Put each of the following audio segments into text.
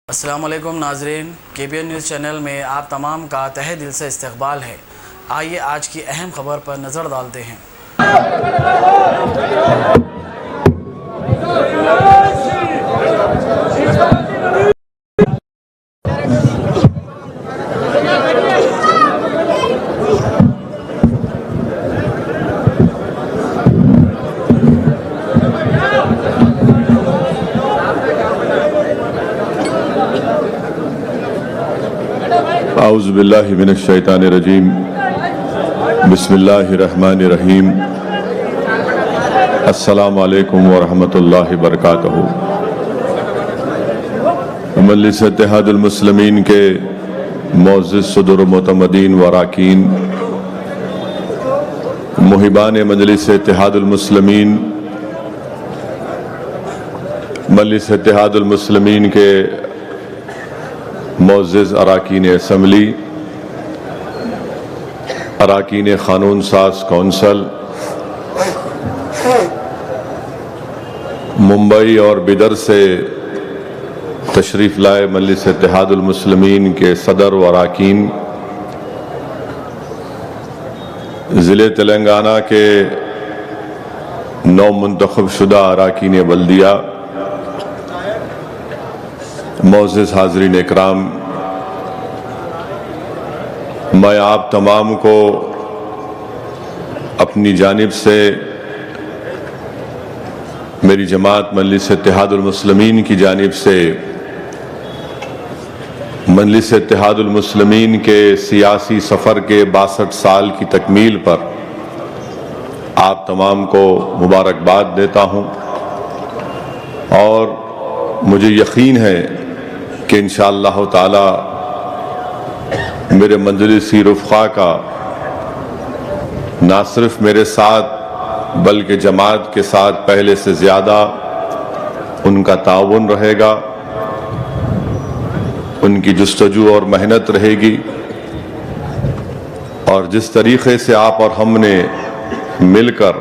السلام علیکم ناظرین، KBN نیوز چینل میں آپ تمام کا تہہ دل سے استقبال ہے۔ آئیے آج کی اہم خبر پر نظر ڈالتے ہیں۔ اعوذ باللہ من الشیطان الرجیم، بسم اللہ الرحمن الرحیم، السلام علیکم ورحمۃ اللہ وبرکاتہ۔ مجلس اتحاد المسلمین کے معزز صدر و معتمدین و اراکین، محبان مجلس اتحاد المسلمین، مجلس اتحاد المسلمین کے معزز اراکین اسمبلی، اراکین قانون ساز کونسل، ممبئی اور بیدر سے تشریف لائے مجلس اتحاد المسلمین کے صدر و اراکین، ضلع تلنگانہ کے نو منتخب شدہ اراکین بلدیہ، معزز حاضرین اکرام، میں آپ تمام کو اپنی جانب سے میری جماعت مجلس اتحاد المسلمین کی جانب سے مجلس اتحاد المسلمین کے سیاسی سفر کے 62 سال کی تکمیل پر آپ تمام کو مبارکباد دیتا ہوں، اور مجھے یقین ہے کہ انشاءاللہ تعالی میرے مجلسی رفقا کا نہ صرف میرے ساتھ بلکہ جماعت کے ساتھ پہلے سے زیادہ ان کا تعاون رہے گا، ان کی جستجو اور محنت رہے گی، اور جس طریقے سے آپ اور ہم نے مل کر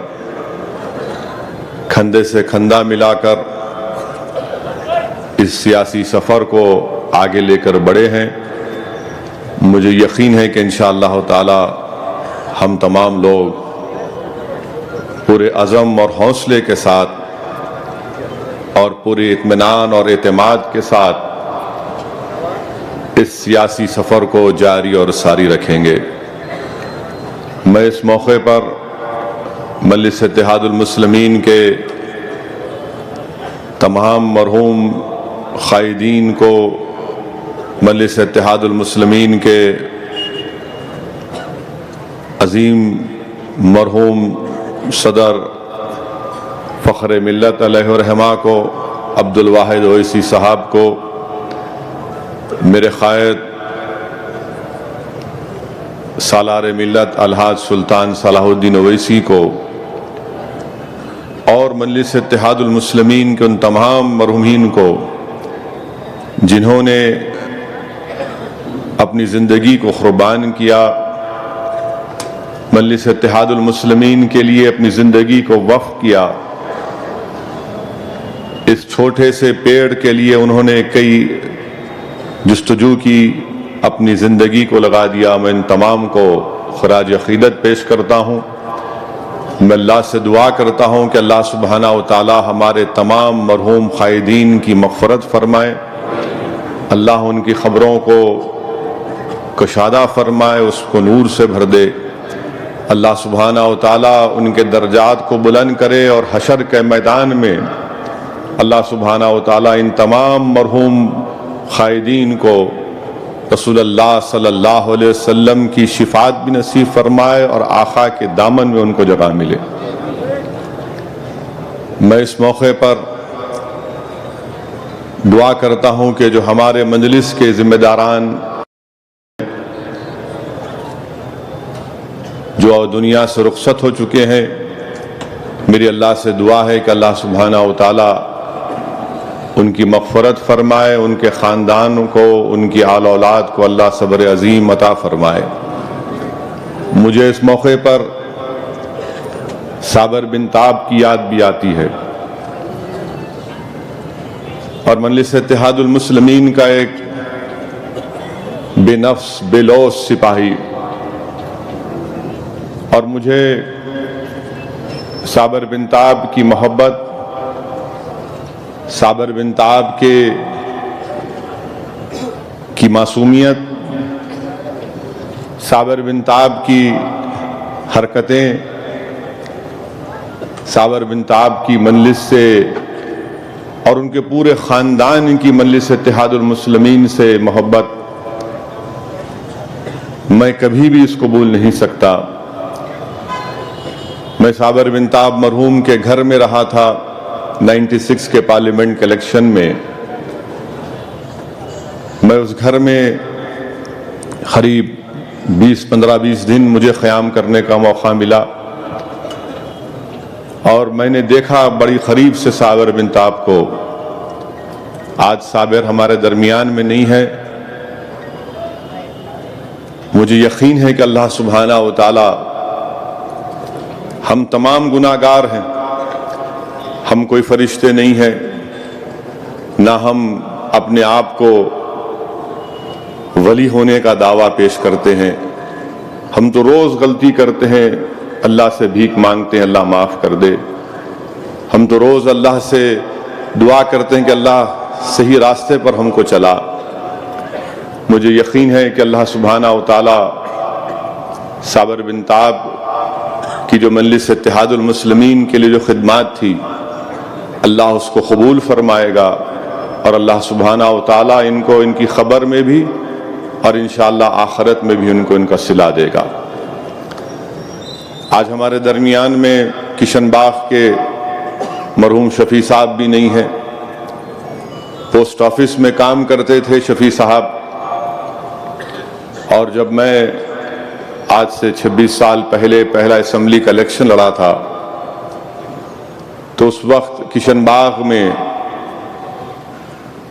کھندے سے کھندا ملا کر اس سیاسی سفر کو آگے لے کر بڑھے ہیں، مجھے یقین ہے کہ انشاءاللہ تعالی ہم تمام لوگ پورے عزم اور حوصلے کے ساتھ اور پورے اطمینان اور اعتماد کے ساتھ اس سیاسی سفر کو جاری اور ساری رکھیں گے۔ میں اس موقع پر مجلس اتحاد المسلمین کے تمام مرحوم قائدین کو، مجلس اتحاد المسلمین کے عظیم مرحوم صدر فخر ملت علیہ الرحمہ کو، عبد الواحد اویسی صاحب کو، میرے قائد سالار ملت الحاج سلطان صلاح الدین اویسی کو، اور مجلس اتحاد المسلمین کے ان تمام مرحومین کو جنہوں نے اپنی زندگی کو قربان کیا، مجلس اتحاد المسلمین کے لیے اپنی زندگی کو وقف کیا۔ اس چھوٹے سے پیڑ کے لیے انہوں نے کئی جستجو کی، اپنی زندگی کو لگا دیا۔ میں ان تمام کو خراج عقیدت پیش کرتا ہوں۔ میں اللہ سے دعا کرتا ہوں کہ اللہ سبحانہ و تعالی ہمارے تمام مرحوم قائدین کی مغفرت فرمائے، اللہ ان کی قبروں کو کشادہ فرمائے، اس کو نور سے بھر دے، اللہ سبحانہ و تعالی ان کے درجات کو بلند کرے، اور حشر کے میدان میں اللہ سبحانہ و تعالی ان تمام مرحوم قائدین کو رسول اللہ صلی اللہ علیہ وسلم کی شفاعت بھی نصیب فرمائے، اور آقا کے دامن میں ان کو جگہ ملے۔ میں اس موقع پر دعا کرتا ہوں کہ جو ہمارے مجلس کے ذمہ داران جو دنیا سے رخصت ہو چکے ہیں، میری اللہ سے دعا ہے کہ اللہ سبحانہ و تعالی ان کی مغفرت فرمائے، ان کے خاندان کو، ان کی آل اولاد کو اللہ صبر عظیم عطا فرمائے۔ مجھے اس موقع پر صابر بن تاب کی یاد بھی آتی ہے۔ اور مجلس اتحاد المسلمین کا ایک بے نفس بے لوث سپاہی، اور مجھے صابر بن تاب کی محبت، صابر بن تاب کی معصومیت، صابر بن تاب کی حرکتیں، صابر بن تاب کی مجلس سے اور ان کے پورے خاندان کی مجلس اتحاد المسلمین سے محبت، میں کبھی بھی اس کو بھول نہیں سکتا۔ میں صابر بن تاب مرحوم کے گھر میں رہا تھا 96 کے پارلیمنٹ کے الیکشن میں۔ میں اس گھر میں قریب 15-20 دن مجھے قیام کرنے کا موقع ملا، اور میں نے دیکھا بڑی قریب سے صابر بن تاب کو۔ آج صابر ہمارے درمیان میں نہیں ہے۔ مجھے یقین ہے کہ اللہ سبحانہ و تعالی، ہم تمام گناہگار ہیں، ہم کوئی فرشتے نہیں ہیں، نہ ہم اپنے آپ کو ولی ہونے کا دعویٰ پیش کرتے ہیں۔ ہم تو روز غلطی کرتے ہیں، اللہ سے بھیک مانگتے ہیں اللہ معاف کر دے۔ ہم تو روز اللہ سے دعا کرتے ہیں کہ اللہ صحیح راستے پر ہم کو چلا۔ مجھے یقین ہے کہ اللہ سبحانہ و تعالی صابر بن تاب کی جو مجلس اتحاد المسلمین کے لیے جو خدمات تھی، اللہ اس کو قبول فرمائے گا، اور اللہ سبحانہ و تعالی ان کو ان کی خبر میں بھی اور انشاءاللہ آخرت میں بھی ان کو ان کا صلہ دے گا۔ آج ہمارے درمیان میں کشن باغ کے مرحوم شفیع صاحب بھی نہیں ہیں۔ پوسٹ آفس میں کام کرتے تھے شفیع صاحب، اور جب میں آج سے 26 سال پہلے پہلا اسمبلی کا الیکشن لڑا تھا، تو اس وقت کشن باغ میں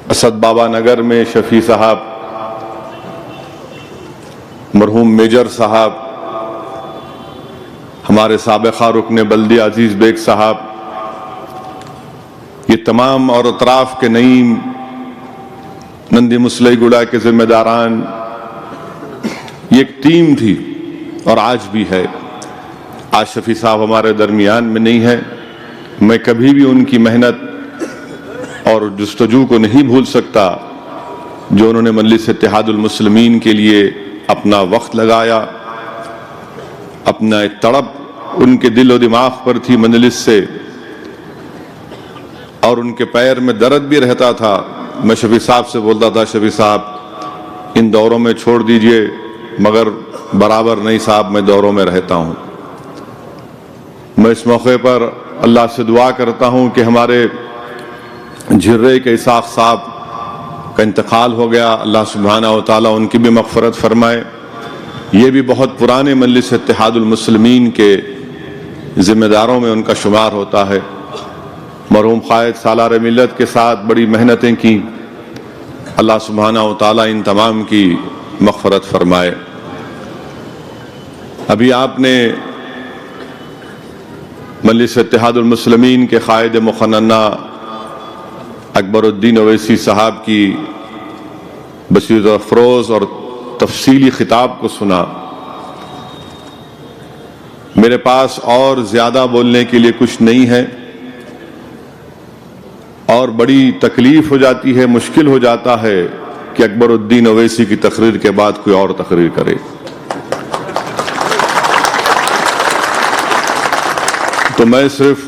اسد بابا نگر میں شفیع صاحب، مرحوم میجر صاحب، ہمارے سابقہ رکن بلدیہ عزیز بیگ صاحب، یہ تمام اور اطراف کے نعیم نندی مسلح گڑا کے ذمہ داران، یہ ایک ٹیم تھی اور آج بھی ہے۔ آج شفیع صاحب ہمارے درمیان میں نہیں ہے۔ میں کبھی بھی ان کی محنت اور جستجو کو نہیں بھول سکتا جو انہوں نے مجلس اتحاد المسلمین کے لیے اپنا وقت لگایا، اپنا تڑپ ان کے دل و دماغ پر تھی مجلس سے، اور ان کے پیر میں درد بھی رہتا تھا۔ میں شفیع صاحب سے بولتا تھا، شفیع صاحب ان دوروں میں چھوڑ دیجئے، مگر برابر نہیں صاحب، میں دوروں میں رہتا ہوں۔ میں اس موقع پر اللہ سے دعا کرتا ہوں کہ ہمارے جھرے کے اسحاق صاحب کا انتقال ہو گیا، اللہ سبحانہ و تعالیٰ ان کی بھی مغفرت فرمائے۔ یہ بھی بہت پرانے مجلس اتحاد المسلمین کے ذمہ داروں میں ان کا شمار ہوتا ہے۔ مرحوم قائد سالار ملت کے ساتھ بڑی محنتیں کی، اللہ سبحانہ و تعالیٰ ان تمام کی مغفرت فرمائے۔ ابھی آپ نے مجلس اتحاد المسلمین کے قائد مقننہ اکبر الدین اویسی صاحب کی بصیرت افروز اور تفصیلی خطاب کو سنا۔ میرے پاس اور زیادہ بولنے کے لیے کچھ نہیں ہے، اور بڑی تکلیف ہو جاتی ہے، مشکل ہو جاتا ہے کہ اکبر الدین اویسی کی تقریر کے بعد کوئی اور تقریر کرے۔ تو میں صرف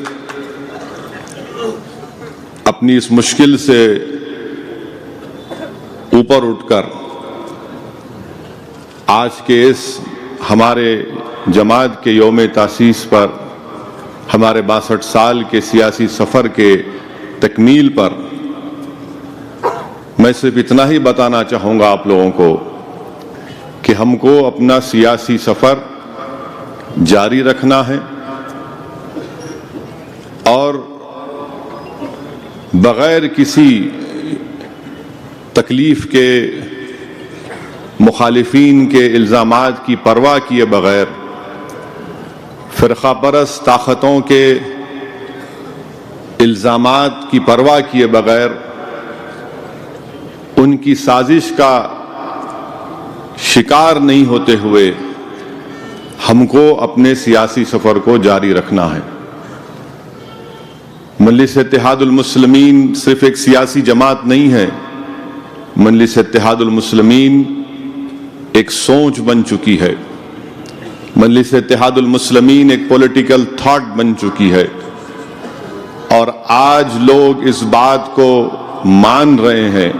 اپنی اس مشکل سے اوپر اٹھ کر آج کے اس ہمارے جماعت کے یوم تاسیس پر، ہمارے 62 سال کے سیاسی سفر کے تکمیل پر، میں صرف اتنا ہی بتانا چاہوں گا آپ لوگوں کو کہ ہم کو اپنا سیاسی سفر جاری رکھنا ہے، اور بغیر کسی تکلیف کے، مخالفین کے الزامات کی پرواہ کیے بغیر، فرقہ پرست طاقتوں کے الزامات کی پرواہ کیے بغیر ان کی سازش کا شکار نہیں ہوتے ہوئے ہم کو اپنے سیاسی سفر کو جاری رکھنا ہے۔ مجلس اتحاد المسلمین صرف ایک سیاسی جماعت نہیں ہے، مجلس اتحاد المسلمین ایک سوچ بن چکی ہے، مجلس اتحاد المسلمین ایک پولیٹیکل تھاٹ بن چکی ہے، اور آج لوگ اس بات کو مان رہے ہیں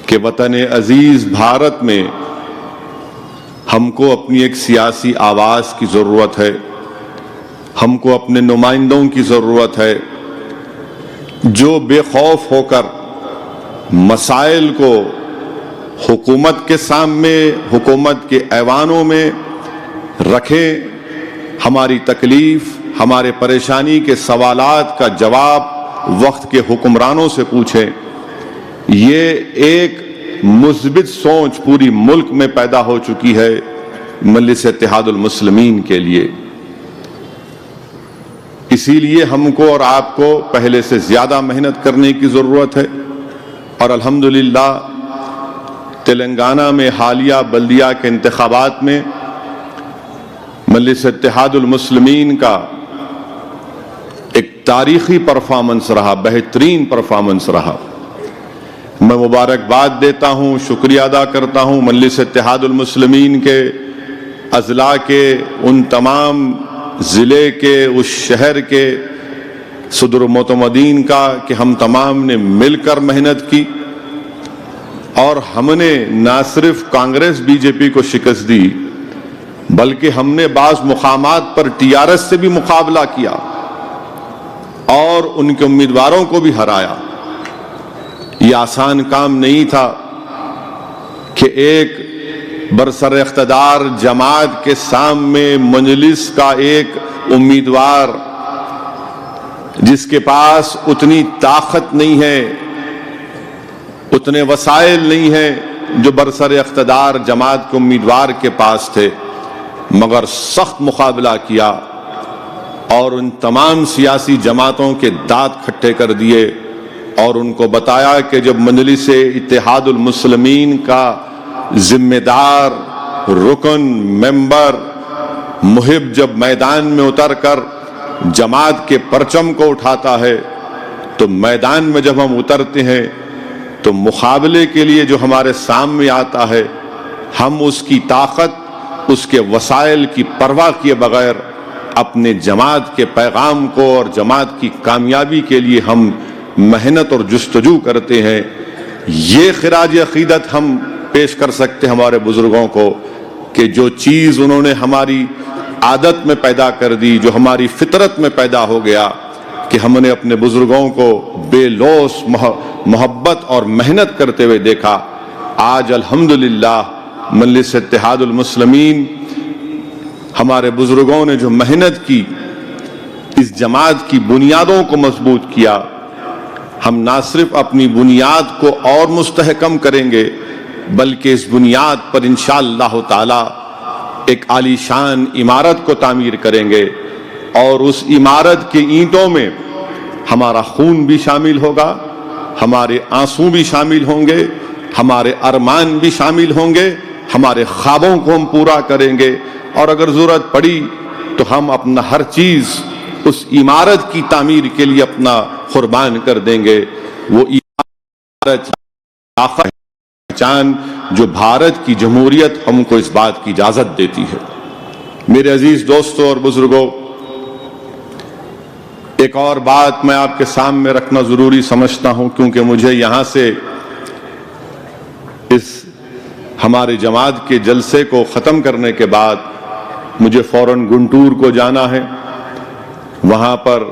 کہ وطن عزیز بھارت میں ہم کو اپنی ایک سیاسی آواز کی ضرورت ہے، ہم کو اپنے نمائندوں کی ضرورت ہے جو بے خوف ہو کر مسائل کو حکومت کے سامنے، حکومت کے ایوانوں میں رکھیں، ہماری تکلیف، ہمارے پریشانی کے سوالات کا جواب وقت کے حکمرانوں سے پوچھیں۔ یہ ایک مثبت سوچ پوری ملک میں پیدا ہو چکی ہے مجلس اتحاد المسلمین کے لیے۔ اسی لیے ہم کو اور آپ کو پہلے سے زیادہ محنت کرنے کی ضرورت ہے، اور الحمدللہ تلنگانہ میں حالیہ بلدیہ کے انتخابات میں مجلس اتحاد المسلمین کا ایک تاریخی پرفارمنس رہا، بہترین پرفارمنس رہا۔ میں مبارکباد دیتا ہوں، شکریہ ادا کرتا ہوں مجلس اتحاد المسلمین کے اضلاع کے ان تمام ضلع کے، اس شہر کے صدر معتمدین کا کہ ہم تمام نے مل کر محنت کی، اور ہم نے نہ صرف کانگریس بی جے پی کو شکست دی بلکہ ہم نے بعض مقامات پر ٹی آر ایس سے بھی مقابلہ کیا اور ان کے امیدواروں کو بھی ہرایا۔ یہ آسان کام نہیں تھا کہ ایک برسر اقتدار جماعت کے سامنے مجلس کا ایک امیدوار جس کے پاس اتنی طاقت نہیں ہے، اتنے وسائل نہیں ہیں جو برسر اقتدار جماعت کے امیدوار کے پاس تھے، مگر سخت مقابلہ کیا اور ان تمام سیاسی جماعتوں کے دانت کھٹے کر دیے، اور ان کو بتایا کہ جب مجلس اتحاد المسلمین کا ذمہ دار، رکن، ممبر، محب جب میدان میں اتر کر جماعت کے پرچم کو اٹھاتا ہے تو میدان میں جب ہم اترتے ہیں تو مقابلے کے لیے جو ہمارے سامنے آتا ہے ہم اس کی طاقت، اس کے وسائل کی پرواہ کیے بغیر اپنے جماعت کے پیغام کو اور جماعت کی کامیابی کے لیے ہم محنت اور جستجو کرتے ہیں۔ یہ خراج عقیدت ہم پیش کر سکتے ہمارے بزرگوں کو کہ جو چیز انہوں نے ہماری عادت میں پیدا کر دی، جو ہماری فطرت میں پیدا ہو گیا کہ ہم نے اپنے بزرگوں کو بے لوث محبت اور محنت کرتے ہوئے دیکھا۔ آج الحمدللہ مجلس اتحاد المسلمین، ہمارے بزرگوں نے جو محنت کی، اس جماعت کی بنیادوں کو مضبوط کیا، ہم نہ صرف اپنی بنیاد کو اور مستحکم کریں گے بلکہ اس بنیاد پر انشاءاللہ تعالی ایک عالی شان عمارت کو تعمیر کریں گے، اور اس عمارت کے اینٹوں میں ہمارا خون بھی شامل ہوگا، ہمارے آنسو بھی شامل ہوں گے، ہمارے ارمان بھی شامل ہوں گے، ہمارے خوابوں کو ہم پورا کریں گے، اور اگر ضرورت پڑی تو ہم اپنا ہر چیز اس عمارت کی تعمیر کے لیے اپنا قربان کر دیں گے۔ وہ عمارت پہچان جو بھارت کی جمہوریت ہم کو اس بات کی اجازت دیتی ہے۔ میرے عزیز دوستوں اور بزرگوں، ایک اور بات میں آپ کے سامنے رکھنا ضروری سمجھتا ہوں، کیونکہ مجھے یہاں سے اس ہمارے جماعت کے جلسے کو ختم کرنے کے بعد مجھے فوراً گنٹور کو جانا ہے، وہاں پر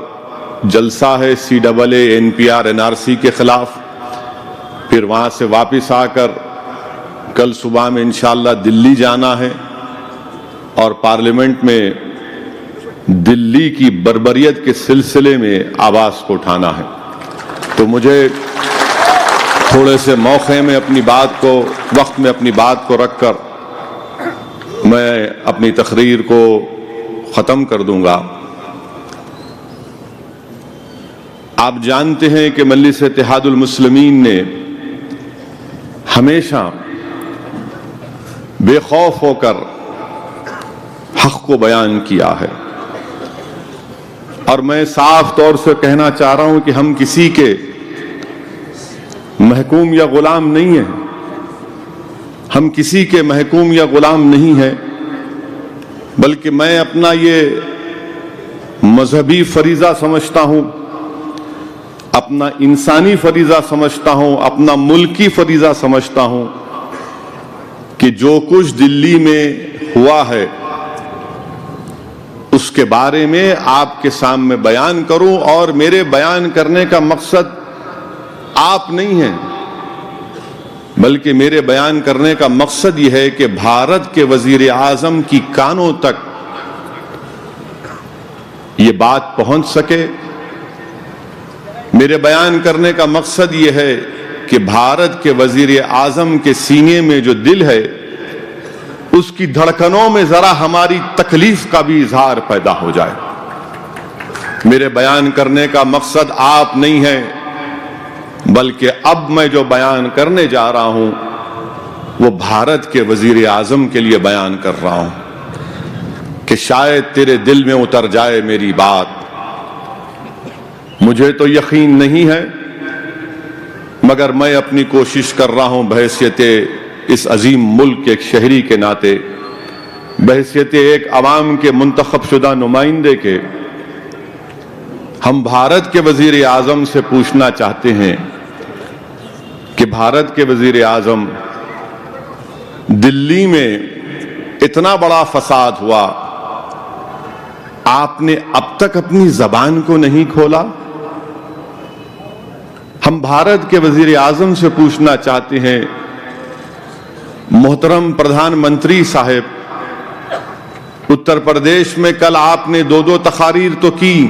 جلسہ ہے CAA NPR NRC کے خلاف، پھر وہاں سے واپس آ کر کل صبح میں انشاءاللہ دلی جانا ہے اور پارلیمنٹ میں دلی کی بربریت کے سلسلے میں آواز کو اٹھانا ہے۔ تو مجھے تھوڑے سے موقع میں اپنی بات کو، وقت میں اپنی بات کو رکھ کر میں اپنی تقریر کو ختم کر دوں گا۔ آپ جانتے ہیں کہ مجلس اتحاد المسلمین نے ہمیشہ بے خوف ہو کر حق کو بیان کیا ہے، اور میں صاف طور سے کہنا چاہ رہا ہوں کہ ہم کسی کے محکوم یا غلام نہیں ہیں، ہم کسی کے محکوم یا غلام نہیں ہیں، بلکہ میں اپنا یہ مذہبی فریضہ سمجھتا ہوں، اپنا انسانی فریضہ سمجھتا ہوں، اپنا ملکی فریضہ سمجھتا ہوں کہ جو کچھ دلی میں ہوا ہے اس کے بارے میں آپ کے سامنے بیان کروں، اور میرے بیان کرنے کا مقصد آپ نہیں ہے، بلکہ میرے بیان کرنے کا مقصد یہ ہے کہ بھارت کے وزیر اعظم کی کانوں تک یہ بات پہنچ سکے۔ میرے بیان کرنے کا مقصد یہ ہے کہ بھارت کے وزیر اعظم کے سینے میں جو دل ہے اس کی دھڑکنوں میں ذرا ہماری تکلیف کا بھی اظہار پیدا ہو جائے۔ میرے بیان کرنے کا مقصد آپ نہیں ہے، بلکہ اب میں جو بیان کرنے جا رہا ہوں وہ بھارت کے وزیر اعظم کے لیے بیان کر رہا ہوں کہ شاید تیرے دل میں اتر جائے میری بات۔ مجھے تو یقین نہیں ہے، مگر میں اپنی کوشش کر رہا ہوں بحیثیت اس عظیم ملک کے ایک شہری کے ناطے، بحیثیت ایک عوام کے منتخب شدہ نمائندے کے، ہم بھارت کے وزیر اعظم سے پوچھنا چاہتے ہیں کہ بھارت کے وزیر اعظم، دلی میں اتنا بڑا فساد ہوا، آپ نے اب تک اپنی زبان کو نہیں کھولا۔ ہم بھارت کے وزیر اعظم سے پوچھنا چاہتے ہیں، محترم پردھان منتری صاحب، اتر پردیش میں کل آپ نے 2 تقاریر تو کی،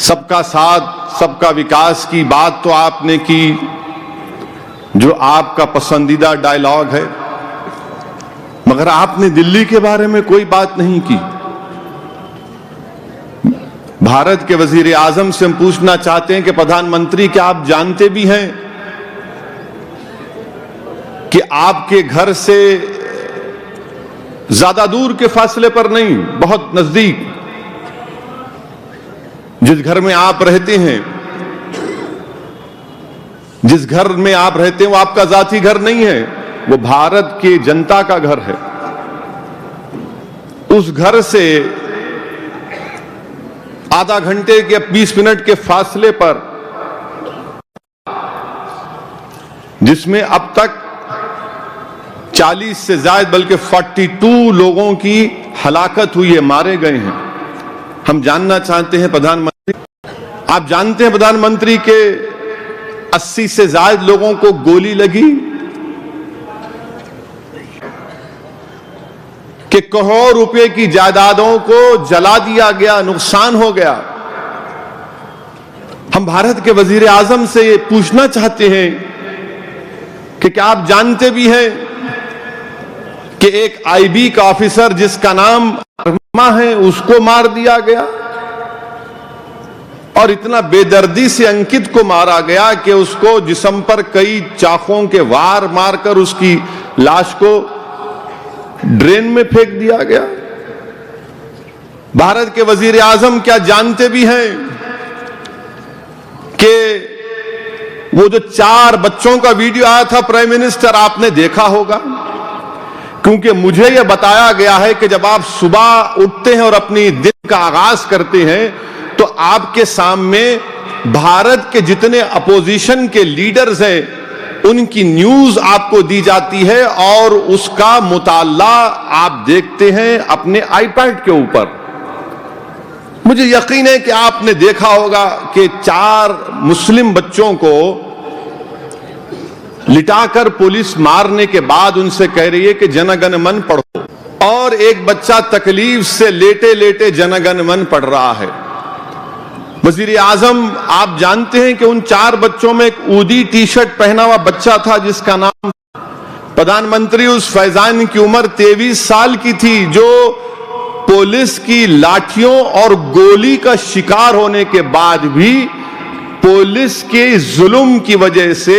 سب کا ساتھ سب کا وکاس کی بات تو آپ نے کی، جو آپ کا پسندیدہ ڈائیلاگ ہے، مگر آپ نے دلی کے بارے میں کوئی بات نہیں کی۔ بھارت کے وزیر اعظم سے ہم پوچھنا چاہتے ہیں کہ پردھان منتری، کیا آپ جانتے بھی ہیں کہ آپ کے گھر سے زیادہ دور کے فاصلے پر نہیں، بہت نزدیک، جس گھر میں آپ رہتے ہیں، جس گھر میں آپ رہتے ہیں وہ آپ کا ذاتی گھر نہیں ہے، وہ بھارت کی جنتا کا گھر ہے۔ اس گھر سے آدھا گھنٹے کے 20 منٹ کے فاصلے پر، جس میں اب تک 40 سے زائد بلکہ 42 لوگوں کی ہلاکت ہوئی ہے، مارے گئے ہیں۔ ہم جاننا چاہتے ہیں پردھان منتری، آپ جانتے ہیں پردھان منتری کے 80 سے زائد لوگوں کو گولی لگی، کہ کروڑ روپے کی جائیدادوں کو جلا دیا گیا، نقصان ہو گیا۔ ہم بھارت کے وزیر اعظم سے یہ پوچھنا چاہتے ہیں کہ کیا آپ جانتے بھی ہیں کہ ایک آئی بی کا آفیسر جس کا نام ارما ہے، اس کو مار دیا گیا، اور اتنا بے دردی سے انکت کو مارا گیا کہ اس کو جسم پر کئی چاقوں کے وار مار کر اس کی لاش کو ڈرین میں پھینک دیا گیا۔ بھارت کے وزیر اعظم کیا جانتے بھی ہیں کہ وہ جو 4 بچوں کا ویڈیو آیا تھا پرائم منسٹر، آپ نے دیکھا ہوگا، کیونکہ مجھے یہ بتایا گیا ہے کہ جب آپ صبح اٹھتے ہیں اور اپنی دن کا آغاز کرتے ہیں تو آپ کے سامنے بھارت کے جتنے اپوزیشن کے لیڈرز ہیں ان کی نیوز آپ کو دی جاتی ہے، اور اس کا مطالعہ آپ دیکھتے ہیں اپنے آئی پیڈ کے اوپر۔ مجھے یقین ہے کہ آپ نے دیکھا ہوگا کہ 4 مسلم بچوں کو لٹا کر پولیس مارنے کے بعد ان سے کہہ رہی ہے کہ جن گن من پڑھو، اور ایک بچہ تکلیف سے لیٹے لیٹے جن گن من پڑھ رہا ہے۔ وزیر اعظم، آپ جانتے ہیں کہ ان 4 بچوں میں ایک اودی ٹی شرٹ پہنا ہوا بچہ تھا جس کا نام پردھان منتری، اس فیضان کی عمر 23 سال کی تھی، جو پولیس کی لاٹھیوں اور گولی کا شکار ہونے کے بعد بھی پولیس کے ظلم کی وجہ سے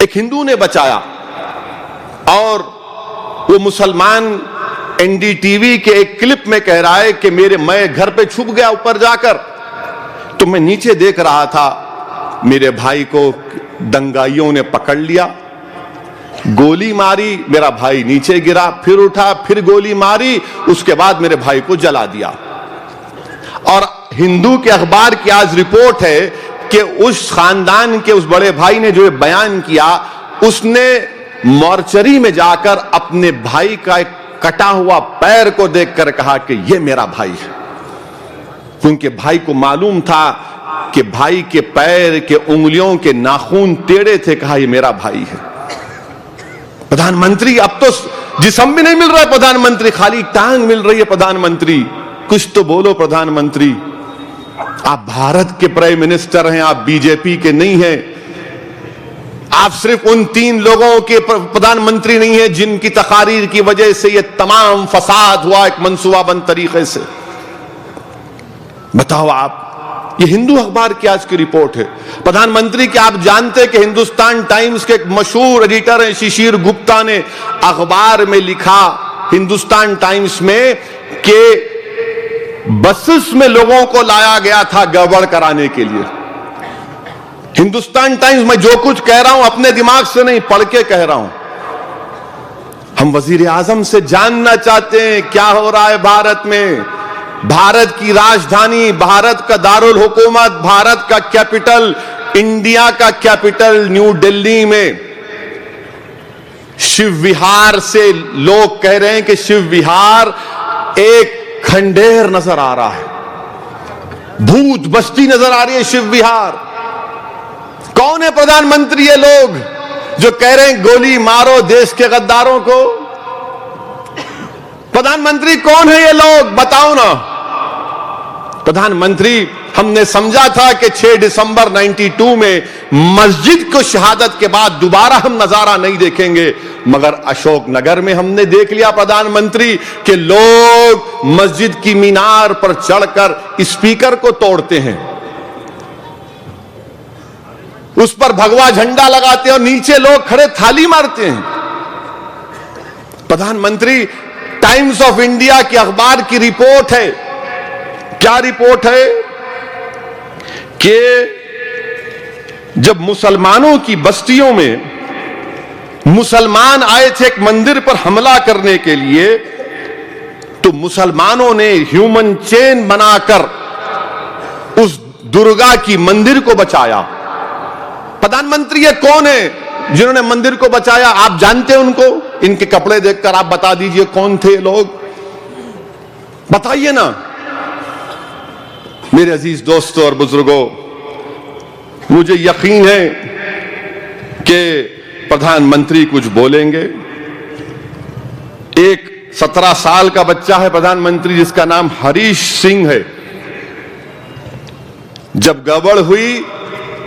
ایک ہندو نے بچایا، اور وہ مسلمان این ڈی ٹی وی کے ایک کلپ میں کہہ رہا ہے کہ میں گھر پہ چھپ گیا اوپر جا کر، تو میں نیچے دیکھ رہا تھا، میرے بھائی کو دنگائیوں نے پکڑ لیا، گولی ماری، میرا بھائی نیچے گرا، پھر اٹھا، پھر گولی ماری، اس کے بعد میرے بھائی کو جلا دیا۔ اور ہندو کے اخبار کی آج رپورٹ ہے کہ اس خاندان کے اس بڑے بھائی نے جو بیان کیا، اس نے مورچری میں جا کر اپنے بھائی کا ایک کٹا ہوا پیر کو دیکھ کر کہا کہ یہ میرا بھائی ہے، کیونکہ بھائی کو معلوم تھا کہ بھائی کے پیر کے انگلیوں کے ناخن ٹیڑھے تھے، کہا یہ میرا بھائی ہے۔ پردھان منتری، اب تو جسم بھی نہیں مل رہا ہے پردھان منتری، خالی ٹانگ مل رہی ہے پردھان منتری، کچھ تو بولو پردھان منتری۔ آپ بھارت کے پرائم منسٹر ہیں، آپ بی جے پی کے نہیں ہیں، آپ صرف ان 3 لوگوں کے پردھان منتری نہیں ہیں جن کی تقاریر کی وجہ سے یہ تمام فساد ہوا ایک منصوبہ بند طریقے سے۔ بتاؤ آپ، یہ ہندو اخبار کی آج کی رپورٹ ہے۔ پردھان منتری کہ آپ جانتے ہیں کہ ہندوستان ٹائمز کے ایک مشہور ایڈیٹر ہیں ششیر گپتا نے اخبار میں لکھا، ہندوستان ٹائمز میں، کہ بسز میں لوگوں کو لایا گیا تھا گڑبڑ کرانے کے لیے۔ ہندوستان ٹائمز، میں جو کچھ کہہ رہا ہوں اپنے دماغ سے نہیں، پڑھ کے کہہ رہا ہوں۔ ہم وزیر اعظم سے جاننا چاہتے ہیں کیا ہو رہا ہے بھارت میں۔ بھارت کی راجدھانی، بھارت کا دارالحکومت، بھارت کا کیپٹل، انڈیا کا کیپٹل نیو دلی میں شیو وہار سے لوگ کہہ رہے ہیں کہ شیو وہار ایک کھنڈیر نظر آ رہا ہے، بھوت بستی نظر آ رہی ہے شیو وہار۔ کون ہے پردھان منتری یہ لوگ جو کہہ رہے ہیں گولی مارو دیش کے غداروں کو؟ پردھان منتری کون ہے یہ لوگ؟ بتاؤ نا۔ پردھان منتری، ہم نے سمجھا تھا کہ 6 دسمبر 92 میں مسجد کو شہادت کے بعد دوبارہ ہم نظارہ نہیں دیکھیں گے، مگر اشوک نگر میں ہم نے دیکھ لیا پردھان منتری کہ لوگ مسجد کی مینار پر چڑھ کر اسپیکر کو توڑتے ہیں، اس پر بھگوا جھنڈا لگاتے ہیں اور نیچے لوگ کھڑے تھالی مارتے ہیں۔ Pradhan Mantri, Times of India کی اخبار کی رپورٹ ہے، کیا رپورٹ ہے کہ جب مسلمانوں کی بستیوں میں مسلمان آئے تھے ایک مندر پر حملہ کرنے کے لیے، تو مسلمانوں نے ہیومن چین بنا کر اس درگا کی مندر کو بچایا۔ پردھان منتری یہ کون ہے جنہوں نے مندر کو بچایا؟ آپ جانتے ہیں ان کو؟ ان کے کپڑے دیکھ کر آپ بتا دیجئے کون تھے لوگ، بتائیے نا۔ میرے عزیز دوستوں اور بزرگوں، مجھے یقین ہے کہ پردھان منتری کچھ بولیں گے۔ ایک 17 سال کا بچہ ہے پردھان منتری جس کا نام ہریش سنگھ ہے، جب گڑبڑ ہوئی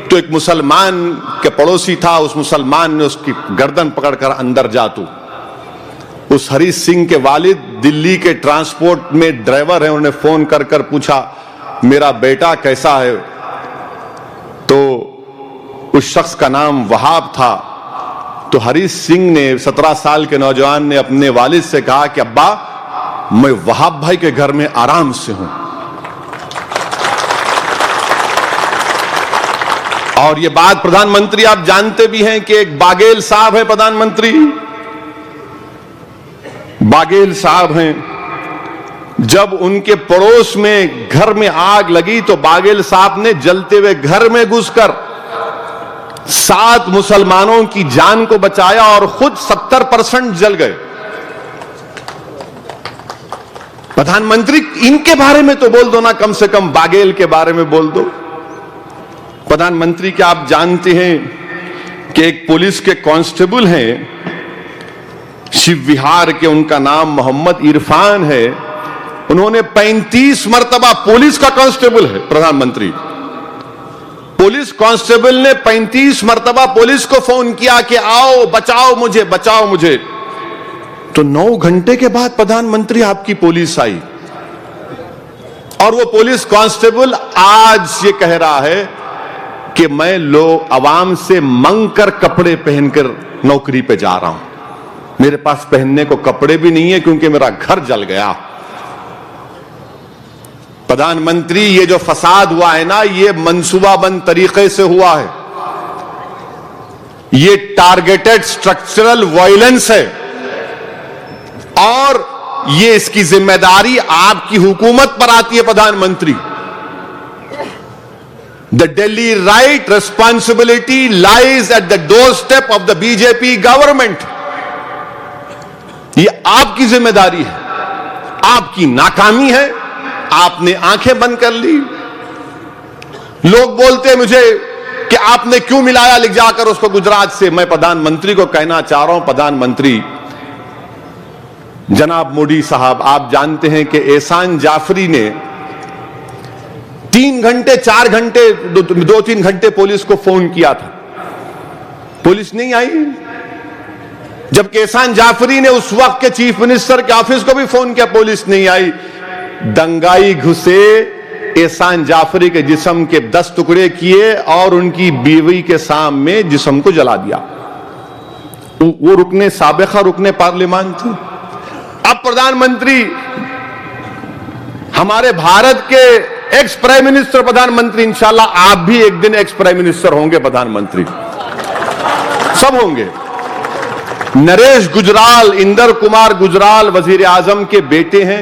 تو ایک مسلمان کے پڑوسی تھا، اس مسلمان نے اس کی گردن پکڑ کر اندر جا تو۔ اس ہریش سنگھ کے والد دلی کے ٹرانسپورٹ میں ڈرائیور ہیں، انہوں نے فون کر کر پوچھا میرا بیٹا کیسا ہے؟ تو اس شخص کا نام وہاب تھا۔ تو ہریش سنگھ نے، 17 سال کے نوجوان نے اپنے والد سے کہا کہ ابا میں وہاب بھائی کے گھر میں آرام سے ہوں۔ اور یہ بات پردھان منتری آپ جانتے بھی ہیں کہ ایک باگیل صاحب ہیں پردھان منتری، باگیل صاحب ہیں، جب ان کے پڑوس میں گھر میں آگ لگی تو باگیل صاحب نے جلتے ہوئے گھر میں گھس کر 7 مسلمانوں کی جان کو بچایا اور خود 70% جل گئے۔ پردھان منتری ان کے بارے میں تو بول دو نا، کم سے کم باگیل کے بارے میں بول دو۔ پردھان منتری کیا آپ جانتے ہیں کہ ایک پولیس کے کانسٹیبل ہیں شیو وہار کے، ان کا نام محمد عرفان ہے، انہوں نے 35 مرتبہ، پولیس کا کانسٹیبل ہے پردھان منتری، پولیس کانسٹیبل نے 35 مرتبہ پولیس کو فون کیا کہ آؤ بچاؤ مجھے، بچاؤ مجھے۔ تو 9 گھنٹے کے بعد پردھان منتری آپ کی پولیس آئی، اور وہ پولیس کانسٹیبل آج یہ کہہ رہا ہے کہ میں عوام سے منگ کر کپڑے پہن کر نوکری پہ جا رہا ہوں. میرے پاس پہننے کو کپڑے بھی نہیں ہے کیونکہ میرا گھر جل گیا. پردھان منتری یہ جو فساد ہوا ہے نا یہ منصوبہ بند طریقے سے ہوا ہے. یہ ٹارگیٹڈ سٹرکچرل وائلنس ہے اور یہ اس کی ذمہ داری آپ کی حکومت پر آتی ہے Pradhan Mantri. The Delhi right responsibility lies at the doorstep of the BJP government. یہ آپ کی ذمہ داری ہے, آپ کی ناکامی ہے, آپ نے آنکھیں بند کر لی. لوگ بولتے مجھے کہ آپ نے کیوں ملایا لکھ جا کر اس کو گجرات سے. میں پردھان منتری کو کہنا چاہ رہا ہوں, پردھان منتری جناب موڈی صاحب, آپ جانتے ہیں کہ احسان جعفری نے 3 گھنٹے 4 گھنٹے 2-3 گھنٹے پولیس کو فون کیا تھا, پولیس نہیں آئی. جبکہ احسان جعفری نے اس وقت کے چیف منسٹر کے آفس کو بھی فون کیا, پولیس نہیں آئی. دنگائی گھسے, احسان جعفری کے جسم کے 10 ٹکڑے کیے اور ان کی بیوی کے سامنے جسم کو جلا دیا. وہ سابقہ رکن پارلیمان تھی. اب پردھان منتری ہمارے بھارت کے ex prime minister, Pradhan Mantri انشاءاللہ آپ بھی ایک دن ایکس پرائم منسٹر ہوں گے, پردھان منتری سب ہوں گے. نریش گجرال, اندر کمار گجرال وزیر اعظم کے بیٹے ہیں,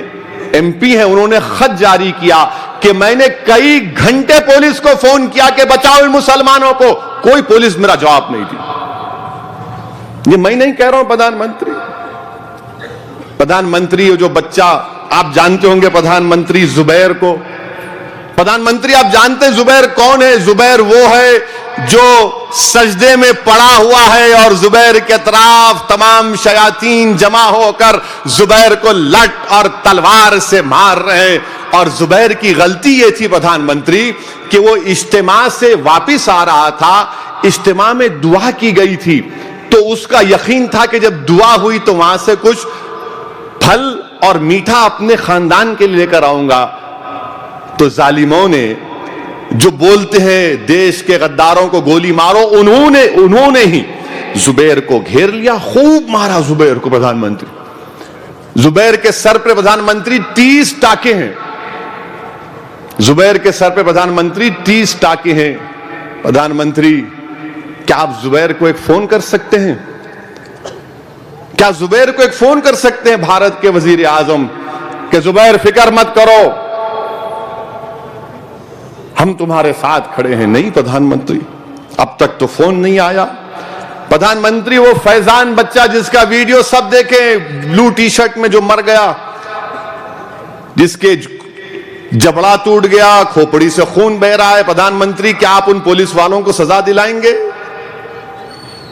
ایم پی ہیں, انہوں نے خط جاری کیا کہ میں نے کئی گھنٹے پولیس کو فون کیا کہ بچاؤ ان مسلمانوں کو, کوئی پولیس میرا جواب نہیں دی. یہ میں نہیں کہہ رہا ہوں پردھان منتری. پردھان منتری جو بچہ آپ جانتے ہوں گے پردھان منتری زبیر کو, پردھان منتری آپ جانتے ہیں زبیر کون ہے؟ زبیر وہ ہے جو سجدے میں پڑا ہوا ہے اور زبیر کے اطراف تمام شیاطین جمع ہو کر زبیر کو لٹ اور تلوار سے مار رہے ہیں. اور زبیر کی غلطی یہ تھی پردھان منتری کہ وہ اجتماع سے واپس آ رہا تھا, اجتماع میں دعا کی گئی تھی, تو اس کا یقین تھا کہ جب دعا ہوئی تو وہاں سے کچھ پھل اور میٹھا اپنے خاندان کے لیے لے کر آؤں گا. تو ظالموں نے جو بولتے ہیں دیش کے غداروں کو گولی مارو, انہوں نے ہی زبیر کو گھیر لیا, خوب مارا زبیر کو. پردھان منتری زبیر کے سر پہ پردھان منتری 30 ٹانکے ہیں, زبیر کے سر پہ پردھان منتری 30 ٹانکے ہیں. پردھان منتری کیا آپ زبیر کو ایک فون کر سکتے ہیں؟ کیا زبیر کو ایک فون کر سکتے ہیں بھارت کے وزیر اعظم کہ زبیر فکر مت کرو, ہم تمہارے ساتھ کھڑے ہیں؟ نہیں پردھان منتری, اب تک تو فون نہیں آیا. پردھان منتری وہ فیضان بچہ جس کا ویڈیو سب دیکھیں, بلو ٹی شرٹ میں جو مر گیا, جس کے جبڑا ٹوٹ گیا, کھوپڑی سے خون بہ رہا ہے, پردھان منتری کیا آپ ان پولیس والوں کو سزا دلائیں گے؟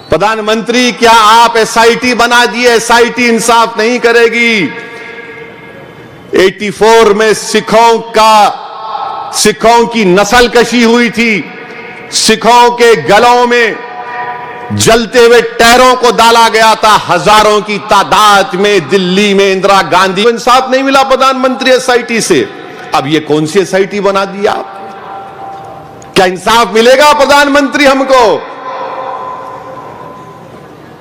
پردھان منتری کیا آپ ایس آئی ٹی بنا دیے, ایس آئی ٹی انصاف نہیں کرے گی؟ 84 میں سکھوں کی نسل کشی ہوئی تھی, سکھوں کے گلوں میں جلتے ہوئے ٹائروں کو ڈالا گیا تھا, ہزاروں کی تعداد میں دلی میں اندرا گاندھی کو انصاف نہیں ملا Pradhan Mantri S I T سے. اب یہ کون سی ایس آئی ٹی بنا دی آپ؟ کیا انصاف ملے گا پردھان منتری ہم کو؟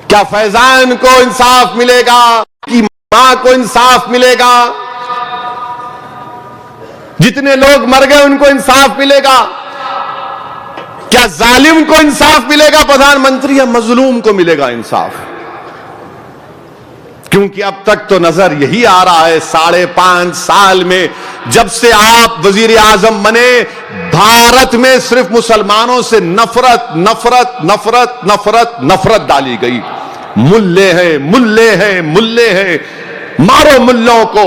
کیا فیضان کو انصاف ملے گا؟ کی ماں کو انصاف ملے گا؟ جتنے لوگ مر گئے ان کو انصاف ملے گا؟ کیا ظالم کو انصاف ملے گا پردھان منتری, یا مظلوم کو ملے گا انصاف؟ کیونکہ اب تک تو نظر یہی آ رہا ہے 5.5 سال میں جب سے آپ وزیر اعظم بنے, بھارت میں صرف مسلمانوں سے نفرت نفرت نفرت نفرت نفرت ڈالی گئی. ملے ہیں, ملے ہیں, ملے ہیں, مارو ملوں کو.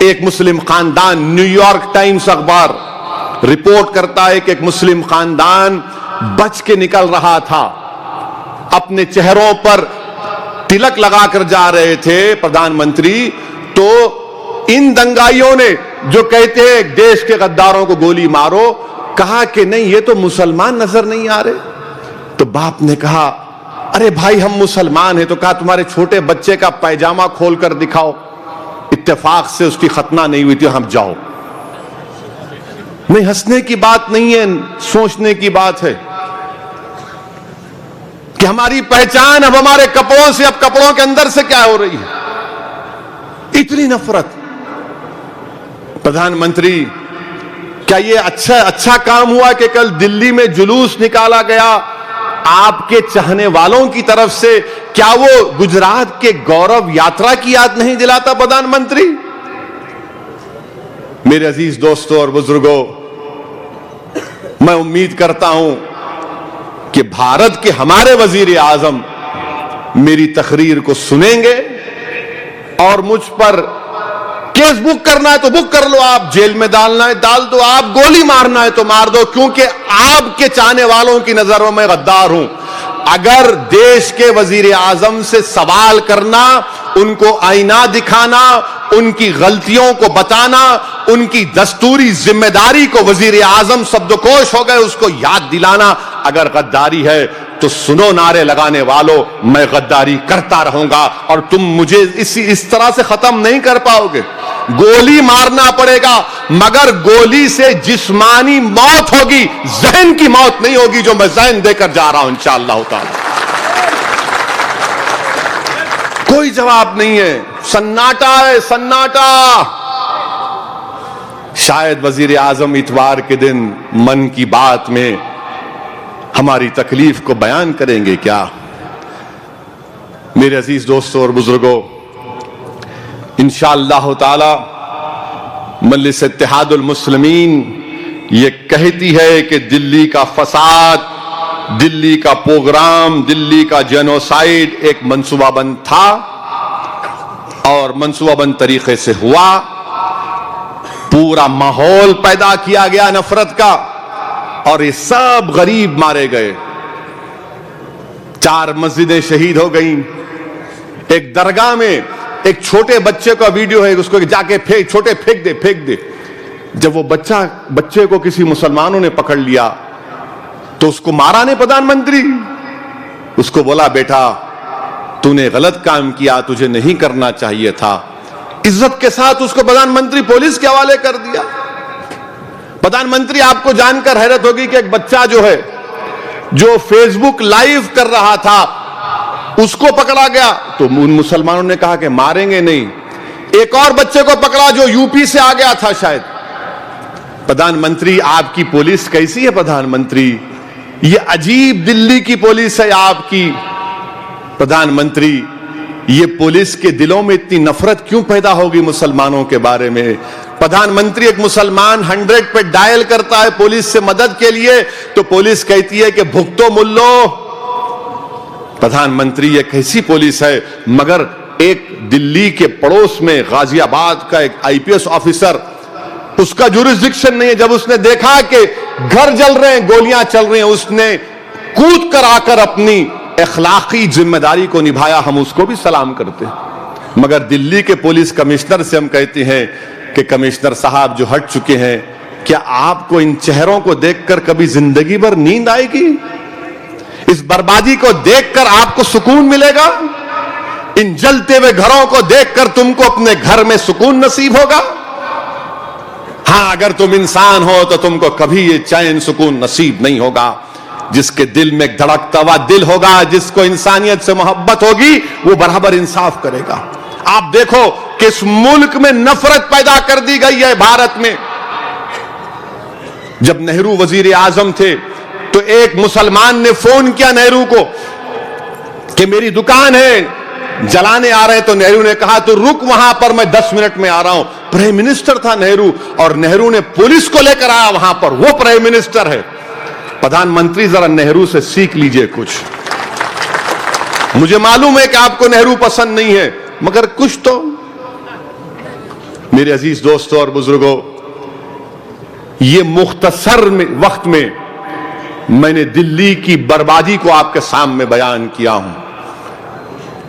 ایک مسلم خاندان, نیو یارک ٹائمز اخبار رپورٹ کرتا ہے کہ ایک مسلم خاندان بچ کے نکل رہا تھا, اپنے چہروں پر تلک لگا کر جا رہے تھے پردھان منتری, تو ان دنگائیوں نے جو کہتے ہیں دیش کے غداروں کو گولی مارو, کہا کہ نہیں یہ تو مسلمان نظر نہیں آ رہے. تو باپ نے کہا ارے بھائی ہم مسلمان ہیں. تو کہا تمہارے چھوٹے بچے کا پیجامہ کھول کر دکھاؤ, اتفاق سے اس کی ختنہ نہیں ہوئی تھی, ہم جاؤ. نہیں ہنسنے کی بات نہیں ہے, سوچنے کی بات ہے. کہ ہماری پہچان اب ہمارے کپڑوں سے، اب کپڑوں کے اندر سے کیا ہو رہی ہے؟ اتنی نفرت۔ پردھان منتری، کیا یہ اچھا کام ہوا کہ کل دلی میں جلوس نکالا گیا آپ کے چاہنے والوں کی طرف سے؟ کیا وہ گجرات کے گورو یاترا کی یاد نہیں دلاتا پردھان منتری؟ میرے عزیز دوستوں اور بزرگوں، میں امید کرتا ہوں کہ بھارت کے ہمارے وزیر اعظم میری تقریر کو سنیں گے اور مجھ پر کیس بک کرنا ہے تو بک کر لو، آپ جیل میں ڈالنا ہے ڈال دو، آپ گولی مارنا ہے تو مار دو، کیونکہ آپ کے چاہنے والوں کی نظروں میں غدار ہوں۔ اگر دیش کے وزیر اعظم سے سوال کرنا، ان کو آئینہ دکھانا، ان کی غلطیوں کو بتانا، ان کی دستوری ذمہ داری کو وزیر اعظم شبدکوش ہو گئے اس کو یاد دلانا اگر غداری ہے تو سنو نعرے لگانے والوں، میں غداری کرتا رہوں گا اور تم مجھے اس طرح سے ختم نہیں کر پاؤ گے۔ گولی مارنا پڑے گا مگر گولی سے جسمانی موت ہوگی، ذہن کی موت نہیں ہوگی، جو میں ذہن دے کر جا رہا ہوں انشاءاللہ تعالی۔ کوئی جواب نہیں ہے، سناٹا ہے، سناٹا۔ شاید وزیر اعظم اتوار کے دن من کی بات میں ہماری تکلیف کو بیان کریں گے کیا؟ میرے عزیز دوستوں اور بزرگوں، انشاءاللہ تعالی مجلس اتحاد المسلمین یہ کہتی ہے کہ دلی کا فساد، دلی کا پروگرام، دلی کا جینوسائیڈ ایک منصوبہ بند تھا اور منصوبہ بند طریقے سے ہوا، پورا ماحول پیدا کیا گیا نفرت کا اور یہ سب غریب مارے گئے۔ 4 مسجدیں شہید ہو گئیں۔ ایک درگاہ میں ایک چھوٹے بچے کا ویڈیو ہے، اس کو جا کے پھینک دے۔ جب وہ بچے کو کسی مسلمانوں نے پکڑ لیا تو اس کو مارا نہیں پردھان منتری، اس کو بولا بیٹا تو نے غلط کام کیا، تجھے نہیں کرنا چاہیے تھا۔ عزت کے ساتھ اس کو پردھان منتری پولیس کے حوالے کر دیا۔ پردھان منتری، آپ کو جان کر حیرت ہوگی کہ ایک بچہ جو ہے جو فیس بک لائیو کر رہا تھا اس کو پکڑا گیا تو ان مسلمانوں نے کہا کہ ماریں گے نہیں۔ ایک اور بچے کو پکڑا جو یو پی سے آ گیا تھا شاید۔ پردھان منتری، آپ کی پولیس کیسی ہے پردھان منتری؟ یہ عجیب دلی کی پولیس ہے آپ کی۔ پردھان منتری، یہ پولیس کے دلوں میں اتنی نفرت کیوں پیدا ہوگی مسلمانوں کے بارے میں؟ پردھان منتری، ایک مسلمان 100 پہ ڈائل کرتا ہے پولیس سے مدد کے لیے تو پولیس کہتی ہے کہ بھگتو ملو۔ پردھان منتری، یہ کیسی پولیس ہے؟ مگر ایک دلی کے پڑوس میں غازی آباد کا ایک IPS آفیسر، اس کا جورسڈکشن نہیں ہے، جب اس نے دیکھا کہ گھر جل رہے ہیں، گولیاں چل رہی ہیں، اس نے کود کر آ کر اپنی اخلاقی ذمہ داری کو نبھایا، ہم اس کو بھی سلام کرتے ہیں۔ مگر دلی کے پولیس کمشنر سے ہم کہتے ہیں کہ کمشنر صاحب جو ہٹ چکے ہیں، کیا آپ کو ان چہروں کو دیکھ کر کبھی زندگی بھر نیند آئے گی؟ اس بربادی کو دیکھ کر آپ کو سکون ملے گا؟ ان جلتے ہوئے گھروں کو دیکھ کر تم کو اپنے گھر میں سکون نصیب ہوگا؟ ہاں، اگر تم انسان ہو تو تم کو کبھی یہ چین سکون نصیب نہیں ہوگا۔ جس کے دل میں ایک دھڑکتا ہوا دل ہوگا، جس کو انسانیت سے محبت ہوگی، وہ برابر انصاف کرے گا۔ آپ دیکھو کہ اس ملک میں نفرت پیدا کر دی گئی ہے بھارت میں۔ جب نہرو وزیر اعظم تھے تو ایک مسلمان نے فون کیا نہرو کو کہ میری دکان ہے، جلانے آ رہے ہیں، تو نہرو نے کہا تو رک وہاں پر، میں 10 منٹ میں آ رہا ہوں۔ پرائم منسٹر تھا نہرو اور نہرو نے پولیس کو لے کر آیا وہاں پر، وہ پرائم منسٹر ہے۔ پردھان منتری، ذرا نہرو سے سیکھ لیجئے کچھ۔ مجھے معلوم ہے کہ آپ کو نہرو پسند نہیں ہے مگر کچھ تو۔ میرے عزیز دوستوں اور بزرگوں، یہ مختصر وقت میں میں نے دلی کی بربادی کو آپ کے سامنے بیان کیا ہوں۔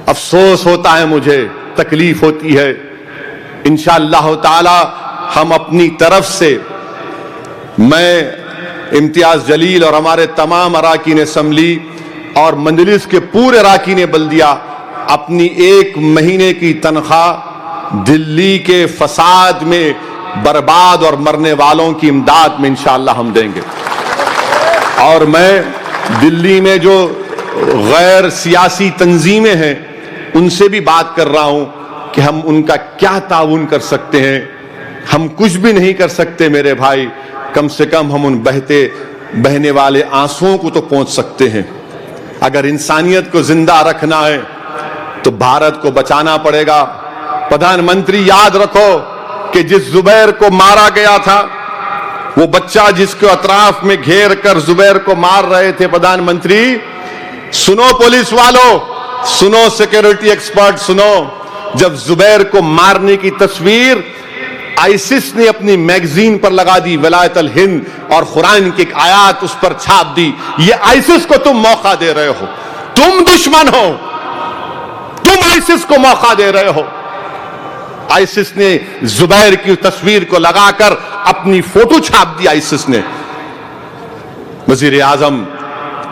افسوس ہوتا ہے مجھے، تکلیف ہوتی ہے۔ انشاءاللہ تعالی ہم اپنی طرف سے، میں امتیاز جلیل اور ہمارے تمام اراکین اسمبلی اور مجلس کے پورے اراکین بلدیہ اپنی 1 مہینے کی تنخواہ دلی کے فساد میں برباد اور مرنے والوں کی امداد میں انشاءاللہ ہم دیں گے۔ اور میں دلی میں جو غیر سیاسی تنظیمیں ہیں ان سے بھی بات کر رہا ہوں کہ ہم ان کا کیا تعاون کر سکتے ہیں. ہم کچھ بھی نہیں کر سکتے میرے بھائی, کم سے کم ہم ان بہنے والے آنسوؤں کو تو پہنچ سکتے ہیں. اگر انسانیت کو زندہ رکھنا ہے تو بھارت کو بچانا پڑے گا. پردھان منتری یاد رکھو کہ جس زبیر کو مارا گیا تھا, وہ بچہ جس کے اطراف میں گھیر کر زبیر کو مار رہے تھے, پردھان منتری سنو, پولیس والوں سنو, سیکیورٹی ایکسپرٹ سنو, جب زبیر کو مارنے کی تصویر آئسس نے اپنی میگزین پر لگا دی, ولایت الہند, اور قرآن کی ایک آیات اس پر چھاپ دی, یہ آئسس کو تم موقع دے رہے ہو, تم دشمن ہو, تم آئسس کو موقع دے رہے ہو. آئسس نے زبیر کی تصویر کو لگا کر اپنی فوٹو چھاپ دی آئسس نے. وزیر اعظم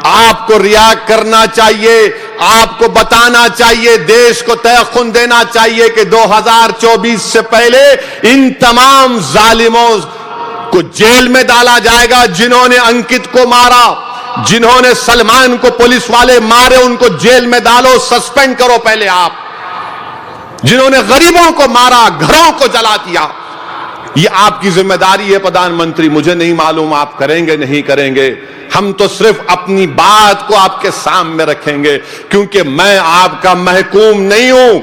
آپ کو ریا کرنا چاہیے, آپ کو بتانا چاہیے, دیش کو تیقن دینا چاہیے کہ 2024 سے پہلے ان تمام ظالموں کو جیل میں ڈالا جائے گا جنہوں نے انکت کو مارا, جنہوں نے سلمان کو پولیس والے مارے ان کو جیل میں ڈالو, سسپینڈ کرو پہلے آپ. جنہوں نے غریبوں کو مارا, گھروں کو جلا دیا, یہ آپ کی ذمہ داری ہے پردھان منتری. مجھے نہیں معلوم آپ کریں گے نہیں کریں گے, ہم تو صرف اپنی بات کو آپ کے سامنے رکھیں گے, کیونکہ میں آپ کا محکوم نہیں ہوں,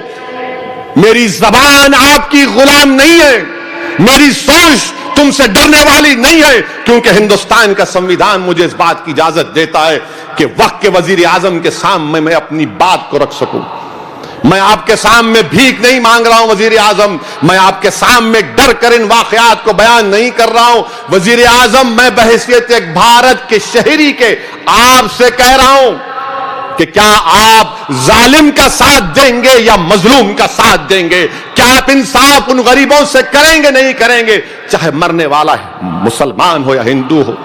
میری زبان آپ کی غلام نہیں ہے, میری سوچ تم سے ڈرنے والی نہیں ہے, کیونکہ ہندوستان کا سنویدھان مجھے اس بات کی اجازت دیتا ہے کہ وقت کے وزیر اعظم کے سامنے میں اپنی بات کو رکھ سکوں. میں آپ کے سامنے بھیک نہیں مانگ رہا ہوں وزیر اعظم, میں آپ کے سامنے ڈر کر ان واقعات کو بیان نہیں کر رہا ہوں وزیر اعظم. میں بحیثیت ایک بھارت کے شہری کے آپ سے کہہ رہا ہوں کہ کیا آپ ظالم کا ساتھ دیں گے یا مظلوم کا ساتھ دیں گے؟ کیا آپ انصاف ان غریبوں سے کریں گے نہیں کریں گے؟ چاہے مرنے والا ہے مسلمان ہو یا ہندو ہو,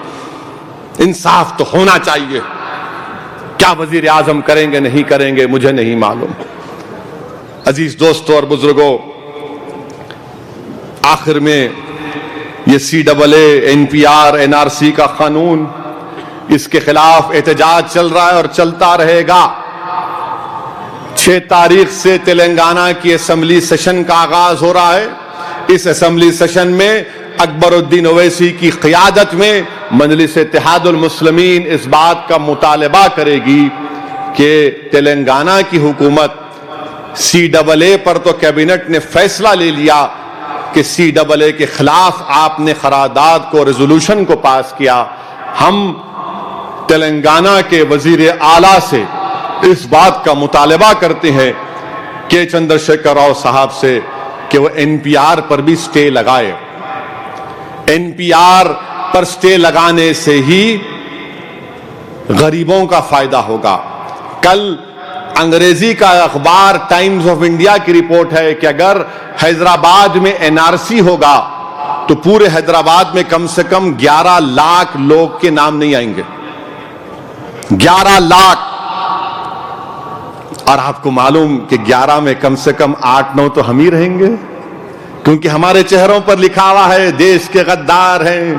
انصاف تو ہونا چاہیے. کیا وزیر اعظم کریں گے نہیں کریں گے مجھے نہیں معلوم. عزیز دوستوں اور بزرگوں, آخر میں یہ CAA, NPR, NRC کا قانون, اس کے خلاف احتجاج چل رہا ہے اور چلتا رہے گا. 6 تاریخ سے تلنگانہ کی اسمبلی سیشن کا آغاز ہو رہا ہے. اس اسمبلی سیشن میں اکبر الدین اویسی کی قیادت میں مجلس اتحاد المسلمین اس بات کا مطالبہ کرے گی کہ تلنگانہ کی حکومت CAA پر تو کیبنٹ نے فیصلہ لے لیا کہ CAA کے خلاف آپ نے قرارداد کو, ریزولوشن کو پاس کیا. ہم تلنگانہ کے وزیر اعلیٰ سے اس بات کا مطالبہ کرتے ہیں کہ چندرشیکھر راؤ صاحب سے کہ وہ NPR پر بھی سٹے لگائے. NPR پر سٹے لگانے سے ہی غریبوں کا فائدہ ہوگا. کل انگریزی کا اخبار ٹائمز آف انڈیا کی رپورٹ ہے کہ اگر حیدرآباد میں NRC ہوگا تو پورے حیدرآباد میں کم سے کم 11 لاکھ لوگ کے نام نہیں آئیں گے. 11 لاکھ. اور آپ کو معلوم کہ 11 میں کم سے کم 8-9 تو ہم ہی رہیں گے, کیونکہ ہمارے چہروں پر لکھا ہوا ہے دیش کے غدار ہیں.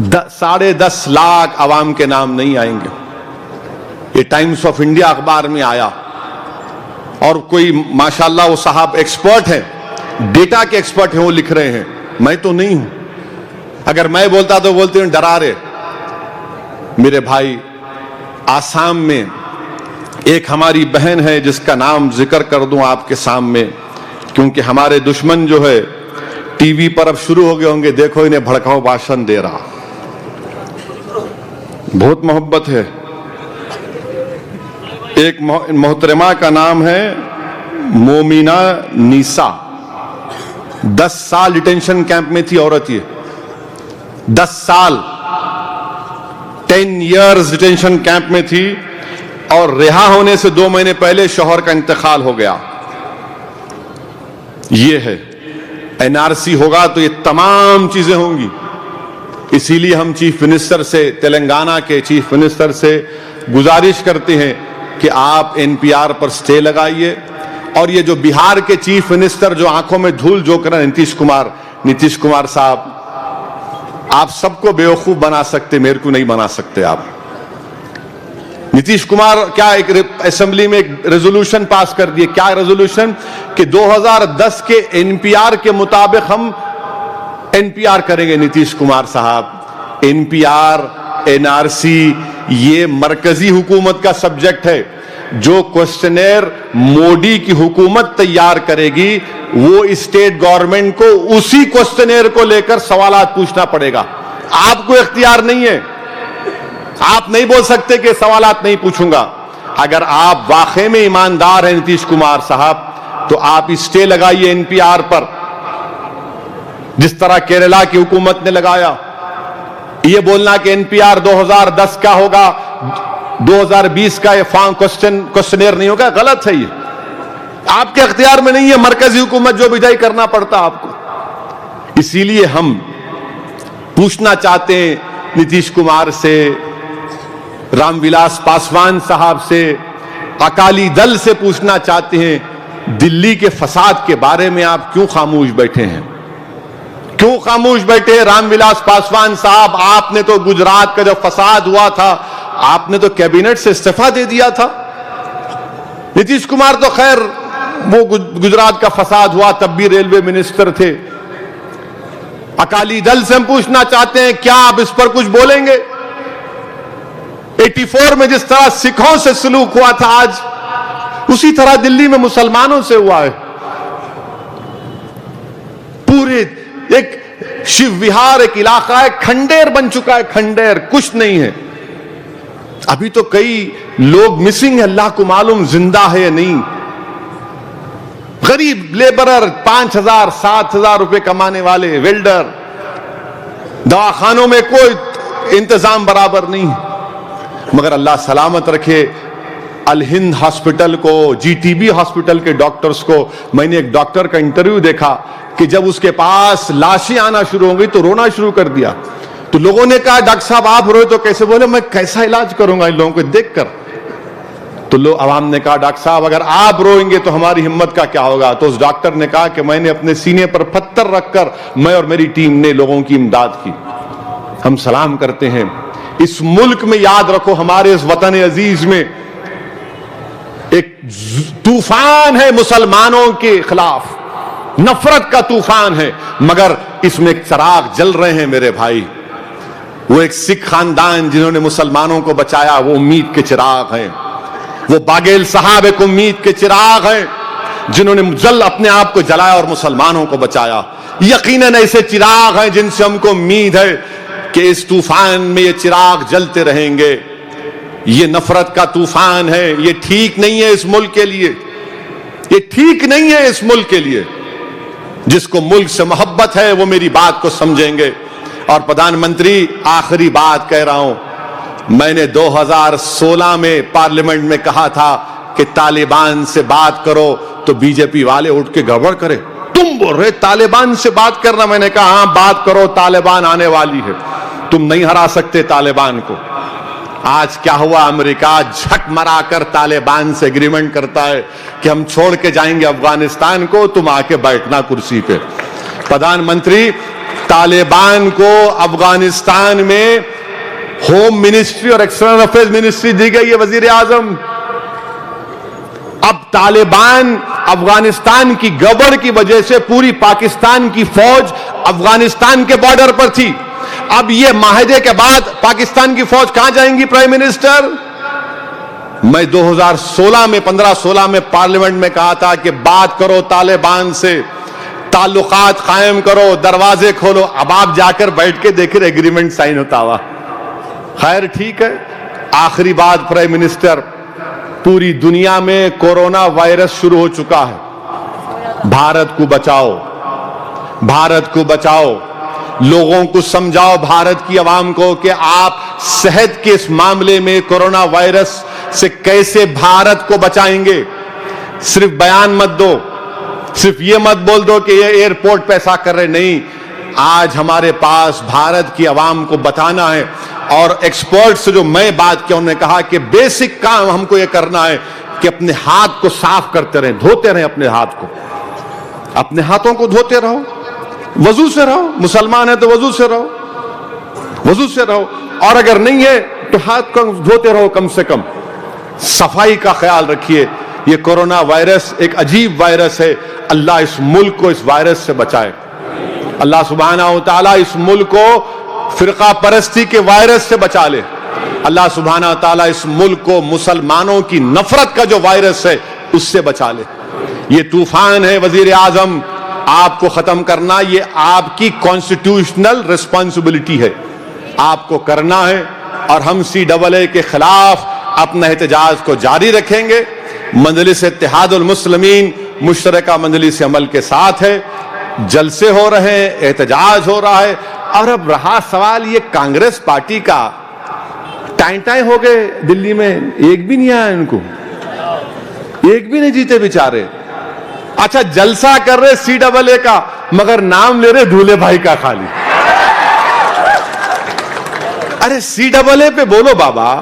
10.5 لاکھ عوام کے نام نہیں آئیں گے. یہ ٹائمز آف انڈیا اخبار میں آیا, اور کوئی ماشاءاللہ وہ صاحب ایکسپرٹ ہیں, ڈیٹا کے ایکسپرٹ ہیں, وہ لکھ رہے ہیں, میں تو نہیں ہوں. اگر میں بولتا تو بولتے ہیں ڈرا رہے. میرے بھائی, آسام میں ایک ہماری بہن ہے جس کا نام ذکر کر دوں آپ کے سامنے, کیونکہ ہمارے دشمن جو ہے ٹی وی پر اب شروع ہو گئے ہوں گے, دیکھو انہیں بھڑکاؤ بھاشن دے رہا. بہت محبت ہے. ایک محترمہ کا نام ہے مومنہ نیسا, 10 سال ڈیٹینشن کیمپ میں تھی عورت. یہ 10 سال 10 ایئرز ڈیٹینشن کیمپ میں تھی, اور رہا ہونے سے 2 مہینے پہلے شوہر کا انتقال ہو گیا. یہ ہے NRC ہوگا تو یہ تمام چیزیں ہوں گی. اسی لیے ہم چیف منسٹر سے, تلنگانہ کے چیف منسٹر سے گزارش کرتے ہیں کہ آپ NPR پر سٹے لگائیے. اور یہ جو بہار کے چیف منسٹر جو آنکھوں میں دھول جو کر نتیش کمار صاحب, آپ سب کو بیوقوف بنا سکتے, میرے کو نہیں بنا سکتے آپ. نتیش کمار کیا ایک اسمبلی میں ایک ریزولوشن پاس کر دیے. کیا ریزولوشن؟ کہ 2010 کے این پی آر کے مطابق ہم این پی آر کریں گے. نتیش کمار صاحب، N P R, N R C یہ مرکزی حکومت کا سبجیکٹ ہے. جو کوسچنیر مودی کی حکومت تیار کرے گی وہ اسٹیٹ گورنمنٹ کو اسی کوسچنیر کو لے کر سوالات پوچھنا پڑے گا. آپ کو اختیار نہیں ہے، آپ نہیں بول سکتے کہ سوالات نہیں پوچھوں گا. اگر آپ واقعی میں ایماندار ہیں نتیش کمار صاحب تو آپ اسٹے لگائیے این پی آر پر، جس طرح کیرلا کی حکومت نے لگایا. یہ بولنا کہ این پی آر 2010 کا ہوگا، 2020 کا یہ کوسچنیر نہیں ہوگا، غلط ہے. یہ آپ کے اختیار میں نہیں ہے. مرکزی حکومت جو بھی کرنا پڑتا آپ کو. اسی لیے ہم پوچھنا چاہتے ہیں نتیش کمار سے، رام ولاس پاسوان صاحب سے، اکالی دل سے پوچھنا چاہتے ہیں دلی کے فساد کے بارے میں آپ کیوں خاموش بیٹھے ہیں؟ کیوں خاموش بیٹھے ہیں رام ولاس پاسوان صاحب؟ آپ نے تو گجرات کا جو فساد ہوا تھا آپ نے تو کیبنٹ سے استعفیٰ دے دیا تھا. نتیش کمار تو خیر وہ گجرات کا فساد ہوا تب بھی ریلوے منسٹر تھے. اکالی دل سے ہم پوچھنا چاہتے ہیں کیا آپ اس پر کچھ بولیں گے؟ 84 میں جس طرح سکھوں سے سلوک ہوا تھا آج اسی طرح دلی میں مسلمانوں سے ہوا ہے. پورے ایک شیو وہار ایک علاقہ ہے، کھنڈیر بن چکا ہے. کھنڈیر کچھ نہیں ہے. ابھی تو کئی لوگ مسنگ ہے، اللہ کو معلوم زندہ ہے یا نہیں. غریب لیبرر 5,000 7,000 روپے کمانے والے ویلڈر، دواخانوں میں کوئی انتظام برابر نہیں. مگر اللہ سلامت رکھے الہند ہاسپٹل کو، جی ٹی بی ہاسپٹل کے ڈاکٹرز کو. میں نے ایک ڈاکٹر کا انٹرویو دیکھا کہ جب اس کے پاس لاشیں آنا شروع ہو گئی تو رونا شروع کر دیا. تو لوگوں نے کہا ڈاکٹر صاحب آپ روئے تو کیسے؟ بولے میں کیسا علاج کروں گا ان لوگوں کو دیکھ کر. تو عوام نے کہا ڈاکٹر صاحب اگر آپ روئیں گے تو ہماری ہمت کا کیا ہوگا؟ تو اس ڈاکٹر نے کہا کہ میں نے اپنے سینے پر پتھر رکھ کر میں اور میری ٹیم نے لوگوں کی امداد کی. ہم سلام کرتے ہیں. اس ملک میں یاد رکھو ہمارے اس وطن عزیز میں ایک طوفان ہے مسلمانوں کے خلاف، نفرت کا طوفان ہے، مگر اس میں ایک چراغ جل رہے ہیں میرے بھائی. وہ ایک سکھ خاندان جنہوں نے مسلمانوں کو بچایا وہ امید کے چراغ ہیں. وہ باگیل صاحب ایک امید کے چراغ ہیں جنہوں نے جل اپنے آپ کو جلایا اور مسلمانوں کو بچایا. یقیناً ایسے چراغ ہیں جن سے ہم کو امید ہے کہ اس طوفان میں یہ چراغ جلتے رہیں گے. یہ نفرت کا طوفان ہے، یہ ٹھیک نہیں ہے اس ملک کے لیے. یہ ٹھیک نہیں ہے اس ملک کے لیے. جس کو ملک سے محبت ہے وہ میری بات کو سمجھیں گے. اور پردھان منتری آخری بات کہہ رہا ہوں، میں نے 2016 میں پارلیمنٹ میں کہا تھا کہ طالبان سے بات کرو تو بی جے پی والے اٹھ کے گڑبڑ کرے. تم بول رہے طالبان سے بات کرنا؟ میں نے کہا ہاں بات کرو، طالبان آنے والی ہے، تم نہیں ہرا سکتے طالبان کو. آج کیا ہوا؟ امریکہ جھٹ مرا کر طالبان سے ایگریمنٹ کرتا ہے کہ ہم چھوڑ کے جائیں گے افغانستان کو، تم آ کے بیٹھنا کرسی پہ. پردھان منتری طالبان کو افغانستان میں ہوم منسٹری اور ایکسٹرنل افیئرز منسٹری دی گئی ہے وزیر اعظم. اب طالبان افغانستان کی گڑبڑ کی وجہ سے پوری پاکستان کی فوج افغانستان کے بارڈر پر تھی. اب یہ معاہدے کے بعد پاکستان کی فوج کہاں جائیں گی پرائم منسٹر؟ میں 2016 میں 15-16 میں پارلیمنٹ میں کہا تھا کہ بات کرو طالبان سے، تعلقات قائم کرو، دروازے کھولو. اب آپ جا کر بیٹھ کے دیکھیں ایگریمنٹ سائن ہوتا ہوا. خیر ٹھیک ہے. آخری بات پرائم منسٹر، پوری دنیا میں کورونا وائرس شروع ہو چکا ہے. بھارت کو بچاؤ، بھارت کو بچاؤ. لوگوں کو سمجھاؤ، بھارت کی عوام کو، کہ آپ صحت کے اس معاملے میں کورونا وائرس سے کیسے بھارت کو بچائیں گے. صرف بیان مت دو، صرف یہ مت بول دو کہ یہ ایئرپورٹ پہ ایسا کر رہے. نہیں، آج ہمارے پاس بھارت کی عوام کو بتانا ہے. اور ایکسپرٹ سے جو میں بات کیا انہوں نے کہا کہ بیسک کام ہم کو یہ کرنا ہے کہ اپنے ہاتھ کو صاف کرتے رہیں، دھوتے رہیں اپنے ہاتھ کو. اپنے ہاتھوں کو دھوتے رہو، وضو سے رہو. مسلمان ہے تو وضو سے رہو، وضو سے رہو. اور اگر نہیں ہے تو ہاتھ کو دھوتے رہو کم سے کم. صفائی کا خیال رکھیے. یہ کورونا وائرس ایک عجیب وائرس ہے. اللہ اس ملک کو اس وائرس سے بچائے. اللہ سبحانہ و تعالیٰ اس ملک کو فرقہ پرستی کے وائرس سے بچا لے. اللہ سبحانہ و تعالیٰ اس ملک کو مسلمانوں کی نفرت کا جو وائرس ہے اس سے بچا لے. یہ طوفان ہے وزیر اعظم، آپ کو ختم کرنا یہ آپ کی کانسٹیٹیوشنل ریسپانسبلٹی ہے، آپ کو کرنا ہے. اور ہم CAA کے خلاف اپنا احتجاج کو جاری رکھیں گے. مجلس اتحاد المسلمین مشترکہ مجلس عمل کے ساتھ ہے. جلسے ہو رہے ہیں، احتجاج ہو رہا ہے. اور اب رہا سوال یہ کانگریس پارٹی کا، ٹائیں ہو گئے دلی میں، ایک بھی نہیں آیا ان کو، ایک بھی نہیں جیتے بیچارے. اچھا جلسہ کر رہے CAA کا مگر نام لے رہے دھولے بھائی کا خالی. ارے CAA پہ بولو بابا،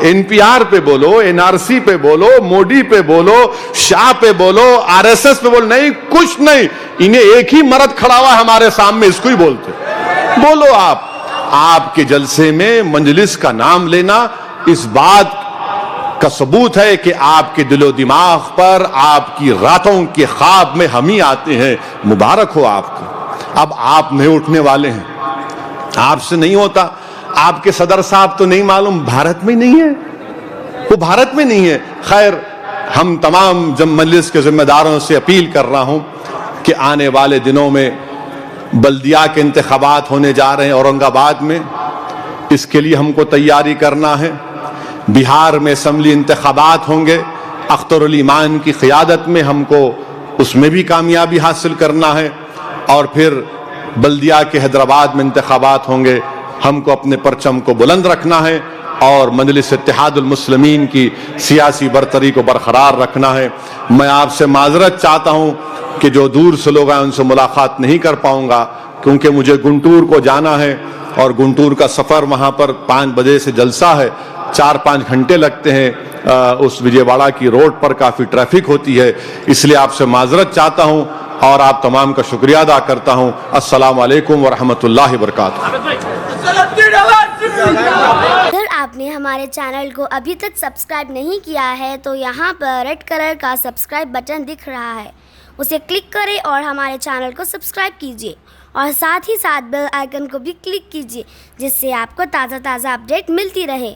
NPR پہ بولو، NRC پہ بولو، مودی پہ بولو، شاہ پہ بولو، RSS پہ بولو. نہیں کچھ نہیں، انہیں ایک ہی مرد کھڑا ہوا ہمارے سامنے، اس کو ہی بولتے. بولو آپ کے جلسے میں مجلس کا نام لینا اس بات کا ثبوت ہے کہ آپ کے دل و دماغ پر آپ کی راتوں کے خواب میں ہم ہی آتے ہیں. مبارک ہو آپ کو. اب آپ نہیں اٹھنے والے ہیں، آپ سے نہیں ہوتا. آپ کے صدر صاحب تو نہیں معلوم بھارت میں نہیں ہے، وہ بھارت میں نہیں ہے. خیر ہم تمام مجلس کے ذمہ داروں سے اپیل کر رہا ہوں کہ آنے والے دنوں میں بلدیہ کے انتخابات ہونے جا رہے ہیں اورنگ آباد میں. اس کے لیے ہم کو تیاری کرنا ہے. بہار میں اسمبلی انتخابات ہوں گے، اختر الایمان کی قیادت میں ہم کو اس میں بھی کامیابی حاصل کرنا ہے. اور پھر بلدیہ کے حیدرآباد میں انتخابات ہوں گے، ہم کو اپنے پرچم کو بلند رکھنا ہے اور مجلس اتحاد المسلمین کی سیاسی برتری کو برقرار رکھنا ہے. میں آپ سے معذرت چاہتا ہوں کہ جو دور سے لوگ ہیں ان سے ملاقات نہیں کر پاؤں گا، کیونکہ مجھے گنٹور کو جانا ہے اور گنٹور کا سفر، وہاں پر 5 بجے سے جلسہ ہے، 4-5 گھنٹے لگتے ہیں. اس وجے واڑہ کی روڈ پر کافی ٹریفک ہوتی ہے، اس لیے آپ سے معذرت چاہتا ہوں اور آپ تمام کا شکریہ ادا کرتا ہوں. السلام علیکم ورحمۃ اللہ وبرکاتہ. اگر آپ نے ہمارے چینل کو ابھی تک سبسکرائب نہیں کیا ہے تو یہاں پر ریڈ کلر کا سبسکرائب بٹن دکھ رہا ہے، اسے کلک کریں اور ہمارے چینل کو سبسکرائب کیجیے اور ساتھ ہی ساتھ بیل آئیکن کو بھی کلک کیجیے، جس سے آپ کو تازہ اپڈیٹ ملتی رہے.